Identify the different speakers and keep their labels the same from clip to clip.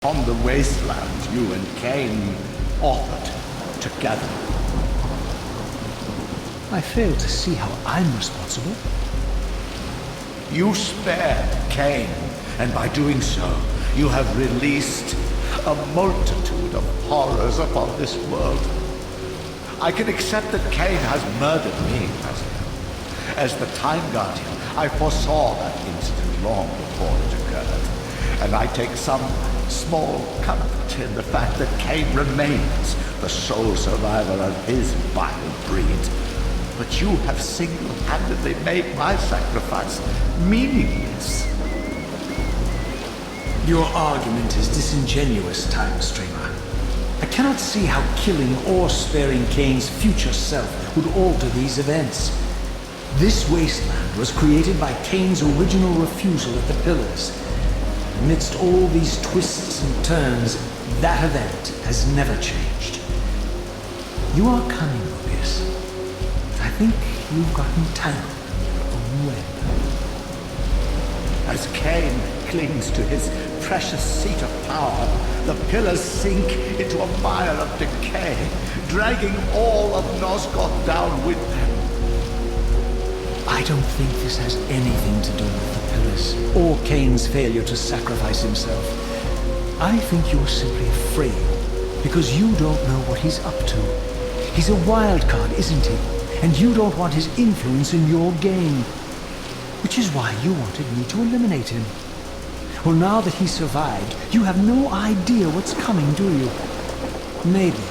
Speaker 1: On the wasteland you and Kain authored together.
Speaker 2: I fail to see how I'm responsible.
Speaker 1: You spared Kain, and by doing so, you have released a multitude of horrors upon this world. I can accept that Kain has murdered me, as the Time Guardian. I foresaw that incident long before it occurred, and I take some small comfort in the fact that Kain remains the sole survivor of his vile breed. But you have single-handedly made my sacrifice meaningless.
Speaker 2: Your argument is disingenuous, Time Streamer. I cannot see how killing or sparing Kain's future self would alter these events. This wasteland was created by Kain's original refusal at the Pillars. Amidst all these twists and turns, that event has never changed. You are cunning, Mobius. I think you've gotten tangled in your own web.
Speaker 1: As Kain clings to his precious seat of power, the Pillars sink into a mire of decay, dragging all of Nosgoth down with them.
Speaker 2: I don't think this has anything to do with the Pillars, or Kain's failure to sacrifice himself. I think you're simply afraid, because you don't know what he's up to. He's a wild card, isn't he? And you don't want his influence in your game. Which is why you wanted me to eliminate him. Well, now that he survived, you have no idea what's coming, do you? Maybe,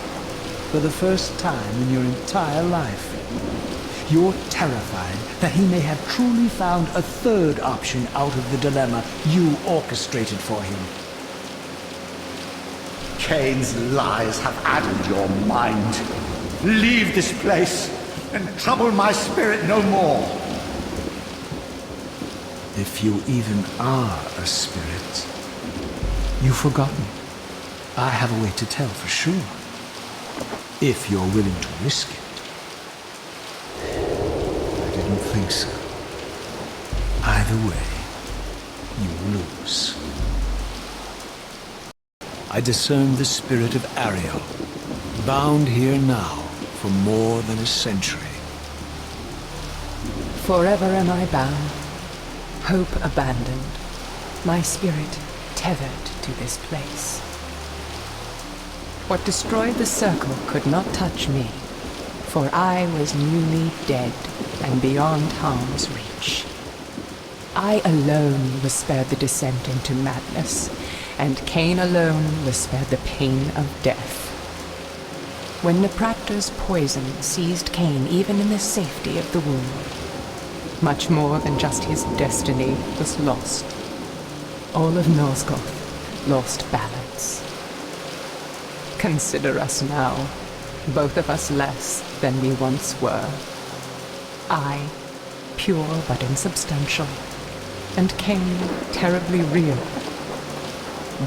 Speaker 2: for the first time in your entire life, you're terrified that he may have truly found a third option out of the dilemma you orchestrated for him.
Speaker 1: Kain's lies have addled your mind. Leave this place and trouble my spirit no more.
Speaker 2: If you even are a spirit, you've forgotten. I have a way to tell for sure. If you're willing to risk it. I didn't think so. Either way, you lose. I discern the spirit of Ariel, bound here now for more than a century.
Speaker 3: Forever am I bound, hope abandoned, my spirit tethered to this place. What destroyed the circle could not touch me, for I was newly dead and beyond harm's reach. I alone was spared the descent into madness, and Kain alone was spared the pain of death. When Nepractor's poison seized Kain even in the safety of the womb, much more than just his destiny was lost. All of Nosgoth lost balance. Consider us now, both of us less than we once were. I, pure but insubstantial, and Kain, terribly real,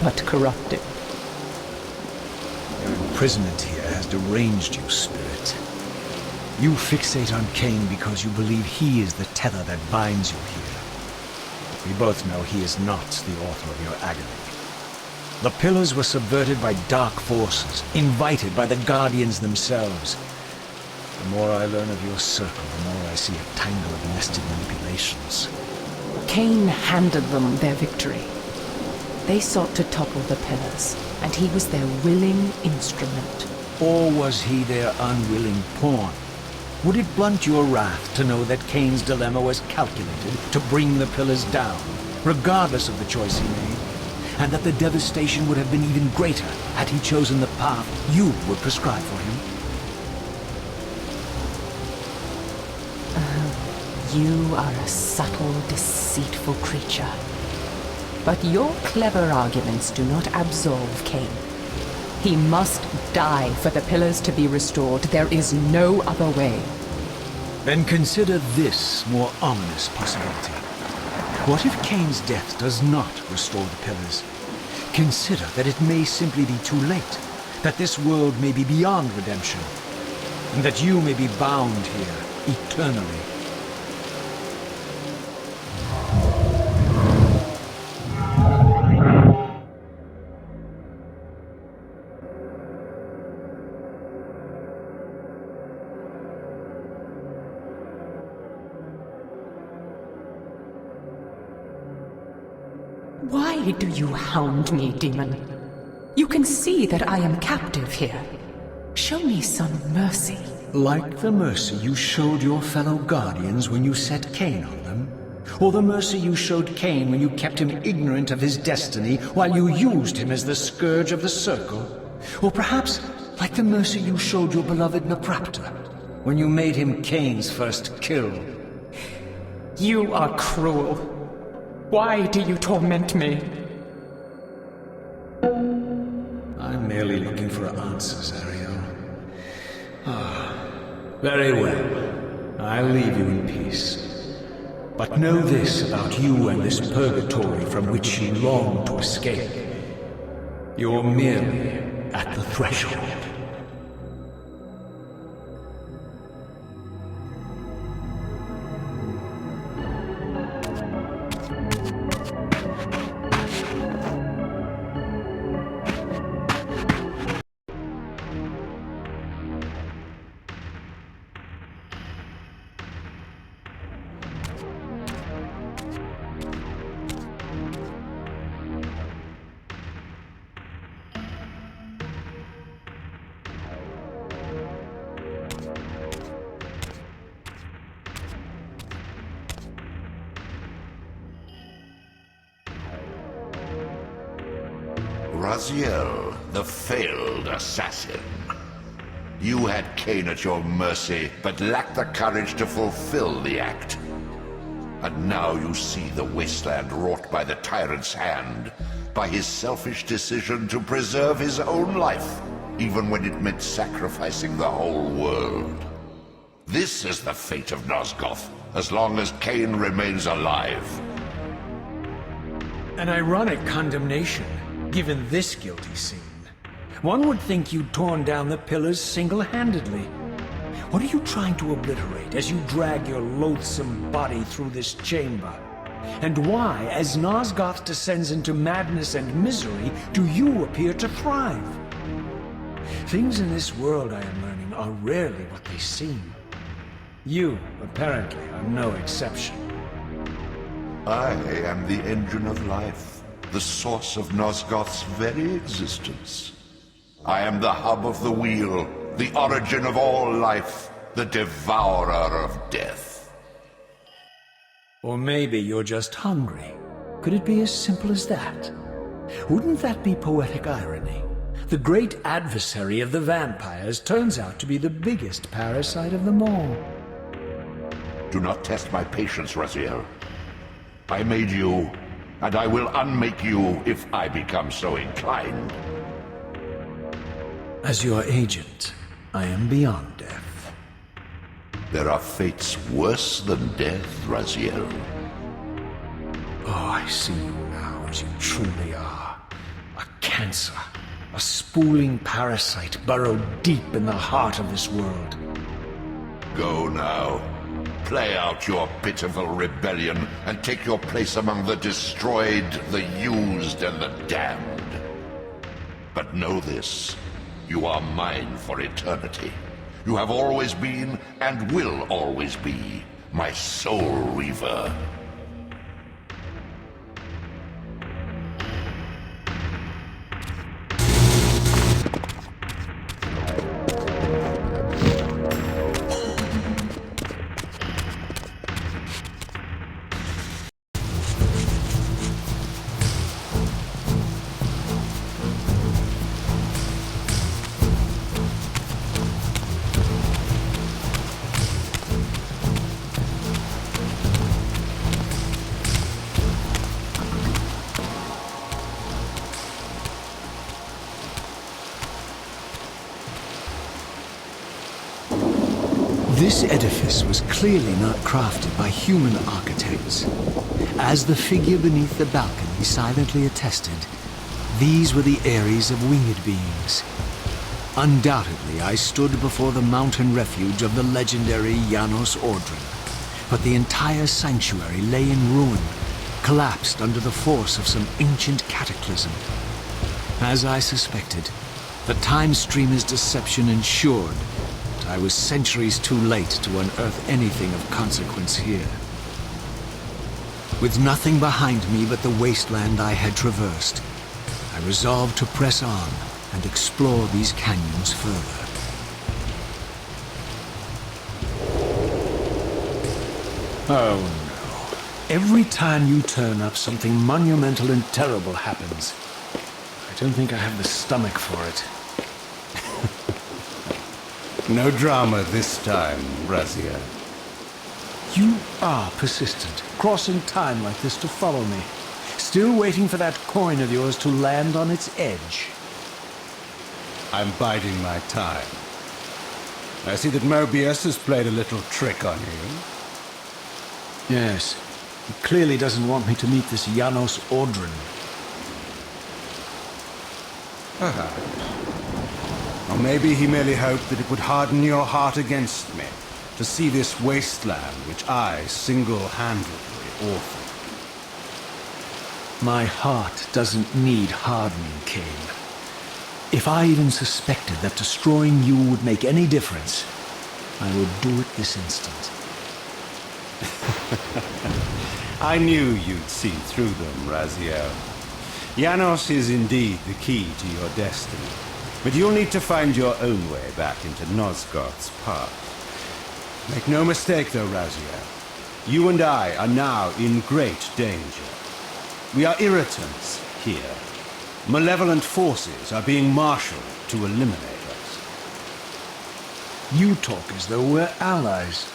Speaker 3: but corrupted.
Speaker 2: Your imprisonment here has deranged you, spirit. You fixate on Kain because you believe he is the tether that binds you here. We both know he is not the author of your agony. The Pillars were subverted by dark forces, invited by the Guardians themselves. The more I learn of your circle, the more I see a tangle of nested manipulations.
Speaker 3: Kain handed them their victory. They sought to topple the Pillars, and he was their willing instrument.
Speaker 2: Or was he their unwilling pawn? Would it blunt your wrath to know that Kain's dilemma was calculated to bring the Pillars down, regardless of the choice he made, and that the devastation would have been even greater had he chosen the path you would prescribe for him?
Speaker 3: You are a subtle, deceitful creature. But your clever arguments do not absolve Kain. He must die for the Pillars to be restored. There is no other way.
Speaker 2: Then consider this more ominous possibility. What if Kain's death does not restore the Pillars? Consider that it may simply be too late, that this world may be beyond redemption, and that you may be bound here eternally.
Speaker 3: Why do you hound me, demon? You can see that I am captive here. Show me some mercy.
Speaker 2: Like the mercy you showed your fellow Guardians when you set Kain on them? Or the mercy you showed Kain when you kept him ignorant of his destiny while you used him as the scourge of the Circle? Or perhaps like the mercy you showed your beloved Naprapta when you made him Kain's first kill?
Speaker 3: You are cruel. Why do you torment me?
Speaker 2: I'm merely looking for answers, Ariel. Very well. I'll leave you in peace. But know this about you and this purgatory from which you long to escape. You're merely at the threshold.
Speaker 1: Raziel, the failed assassin. You had Kain at your mercy, but lacked the courage to fulfill the act. And now you see the wasteland wrought by the tyrant's hand, by his selfish decision to preserve his own life, even when it meant sacrificing the whole world. This is the fate of Nosgoth, as long as Kain remains alive.
Speaker 2: An ironic condemnation, given this guilty scene. One would think you'd torn down the pillars single-handedly. What are you trying to obliterate as you drag your loathsome body through this chamber? And why, as Nosgoth descends into madness and misery, do you appear to thrive? Things in this world, I am learning, are rarely what they seem. You, apparently, are no exception.
Speaker 1: I am the engine of life, the source of Nosgoth's very existence. I am the hub of the wheel, the origin of all life, the devourer of death.
Speaker 2: Or maybe you're just hungry. Could it be as simple as that? Wouldn't that be poetic irony? The great adversary of the vampires turns out to be the biggest parasite of them all.
Speaker 1: Do not test my patience, Raziel. I made you, and I will unmake you if I become so inclined.
Speaker 2: As your agent, I am beyond death.
Speaker 1: There are fates worse than death, Raziel.
Speaker 2: Oh, I see you now as you truly are. A cancer, a spooling parasite burrowed deep in the heart of this world.
Speaker 1: Go now. Play out your pitiful rebellion and take your place among the destroyed, the used, and the damned. But know this, you are mine for eternity. You have always been, and will always be, my Soul Reaver.
Speaker 2: This edifice was clearly not crafted by human architects. As the figure beneath the balcony silently attested, these were the Ares of winged beings. Undoubtedly, I stood before the mountain refuge of the legendary Janos Ordran, but the entire sanctuary lay in ruin, collapsed under the force of some ancient cataclysm. As I suspected, the time streamer's deception ensured I was centuries too late to unearth anything of consequence here. With nothing behind me but the wasteland I had traversed, I resolved to press on and explore these canyons further. Oh no. Every time you turn up, something monumental and terrible happens. I don't think I have the stomach for it.
Speaker 1: No drama this time, Raziel.
Speaker 2: You are persistent, crossing time like this to follow me. Still waiting for that coin of yours to land on its edge.
Speaker 1: I'm biding my time. I see that Mobius has played a little trick on you.
Speaker 2: Yes. He clearly doesn't want me to meet this Janos Ordrin.
Speaker 1: Perhaps. Or maybe he merely hoped that it would harden your heart against me, to see this wasteland which I single-handedly authored.
Speaker 2: My heart doesn't need hardening, Kain. If I even suspected that destroying you would make any difference, I would do it this instant.
Speaker 1: I knew you'd see through them, Raziel. Janos is indeed the key to your destiny, but you'll need to find your own way back into Nosgoth's past. Make no mistake, though, Raziel. You and I are now in great danger. We are irritants here. Malevolent forces are being marshaled to eliminate us.
Speaker 2: You talk as though we're allies.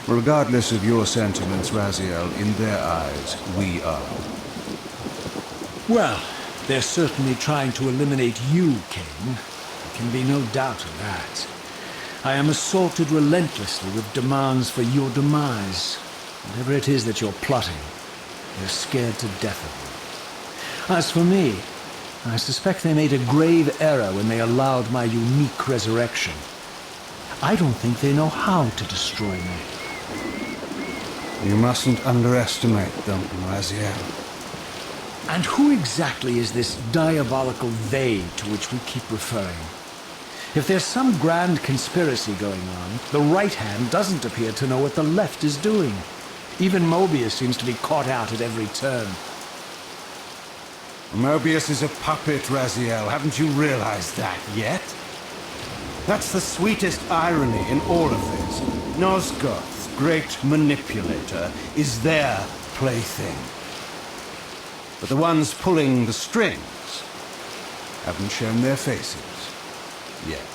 Speaker 1: Regardless of your sentiments, Raziel, in their eyes, we are.
Speaker 2: Well, they're certainly trying to eliminate you, Kain. There can be no doubt of that. I am assaulted relentlessly with demands for your demise. Whatever it is that you're plotting, they're scared to death of you. As for me, I suspect they made a grave error when they allowed my unique resurrection. I don't think they know how to destroy me.
Speaker 1: You mustn't underestimate them, Raziel.
Speaker 2: And who exactly is this diabolical they to which we keep referring? If there's some grand conspiracy going on, the right hand doesn't appear to know what the left is doing. Even Mobius seems to be caught out at every turn.
Speaker 1: Mobius is a puppet, Raziel. Haven't you realized that yet? That's the sweetest irony in all of this. Nosgoth's great manipulator is their plaything. But the ones pulling the strings haven't shown their faces yet.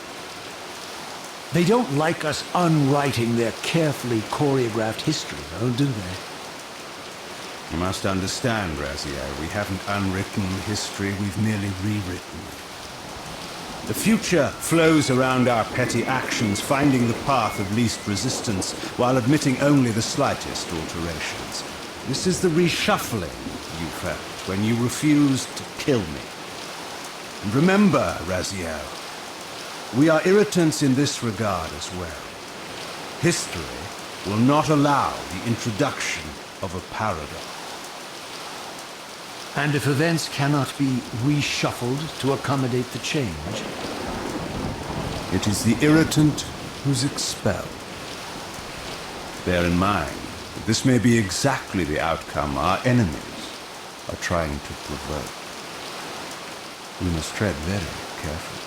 Speaker 2: They don't like us unwriting their carefully choreographed history, though, do they?
Speaker 1: You must understand, Raziel, we haven't unwritten history, we've merely rewritten it. The future flows around our petty actions, finding the path of least resistance, while admitting only the slightest alterations. This is the reshuffling you felt when you refused to kill me. And remember, Raziel, we are irritants in this regard as well. History will not allow the introduction of a paradox.
Speaker 2: And if events cannot be reshuffled to accommodate the change?
Speaker 1: It is the irritant who's expelled. Bear in mind that this may be exactly the outcome our enemies are trying to provoke. We must tread very carefully.